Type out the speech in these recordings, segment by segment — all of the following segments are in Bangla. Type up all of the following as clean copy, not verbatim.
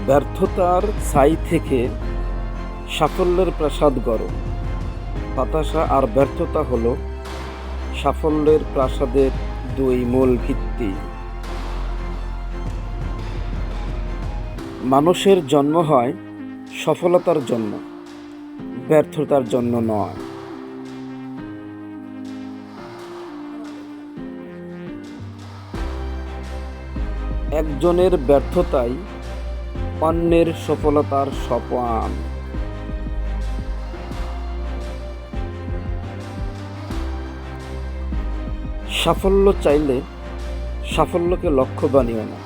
ব্যর্থতার ছাই থেকে সাফল্যের প্রাসাদ গড়ো। হতাশা আর ব্যর্থতা হলো সাফল্যের প্রাসাদের দুই মূল ভিত্তি। মানুষের জন্ম হয় সফলতার জন্য, ব্যর্থতার জন্য নয়। একজনের ব্যর্থতাই অন্যের সফলতার সোপান। সাফল্য চাইলে সাফল্যকে লক্ষ্য বানিও না।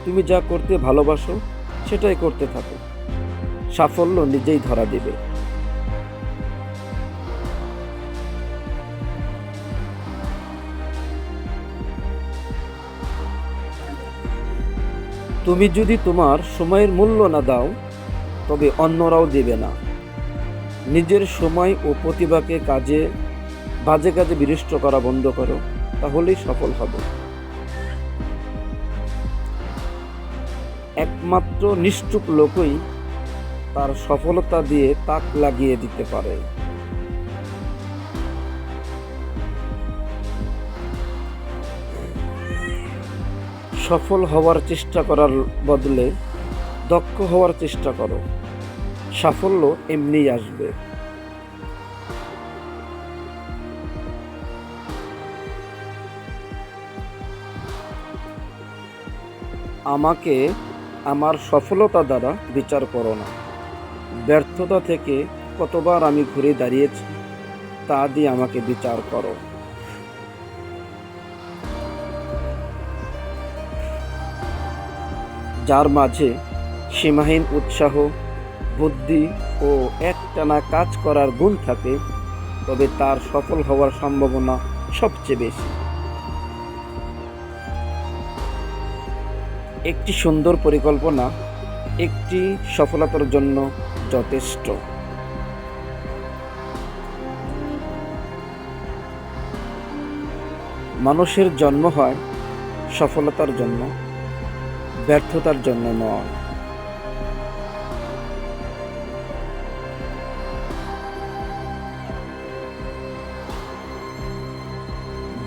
তুমি যা করতে ভালোবাসো সেটাই করতে থাকো, সাফল্য নিজেই ধরা দেবে। তুমি যদি তোমার সময়ের মূল্য না দাও, তবে অন্যরাও দেবে না। নিজের সময় ও প্রতিভাকে বাজে কাজে বিনষ্ট করা বন্ধ করো, তাহলেই সফল হবে। একমাত্র নিশ্চুপ লোকই তার সফলতা দিয়ে তাক লাগিয়ে দিতে পারে। সফল হওয়ার চেষ্টা করার বদলে দক্ষ হওয়ার চেষ্টা করো, সাফল্য এমনিই আসবে। আমাকে আমার সফলতা দ্বারা বিচার করো না। ব্যর্থতা থেকে কতবার আমি ঘুরে দাঁড়িয়েছি তা দিয়ে আমাকে বিচার করো। যার মাঝে সীমাহীন উৎসাহ, বুদ্ধি ও একটানা কাজ করার গুণ থাকে, তবে তার সফল হওয়ার সম্ভাবনা সবচেয়ে বেশি। একটি সুন্দর পরিকল্পনা একটি সফলতার জন্য যথেষ্ট। মানুষের জন্ম হয় সফলতার জন্য, ব্যর্থতার জন্য নয়।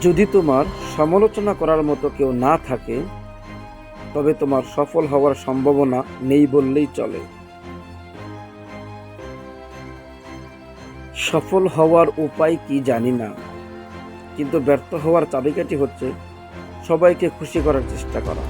যদি তোমার সমালোচনা করার মতো কেউ না থাকে, তবে তোমার সফল হওয়ার সম্ভাবনা নেই বললেই চলে। সফল হওয়ার উপায় কি জানি না, কিন্তু ব্যর্থ হওয়ার চাবিকাঠি হচ্ছে সবাইকে খুশি করার চেষ্টা করা।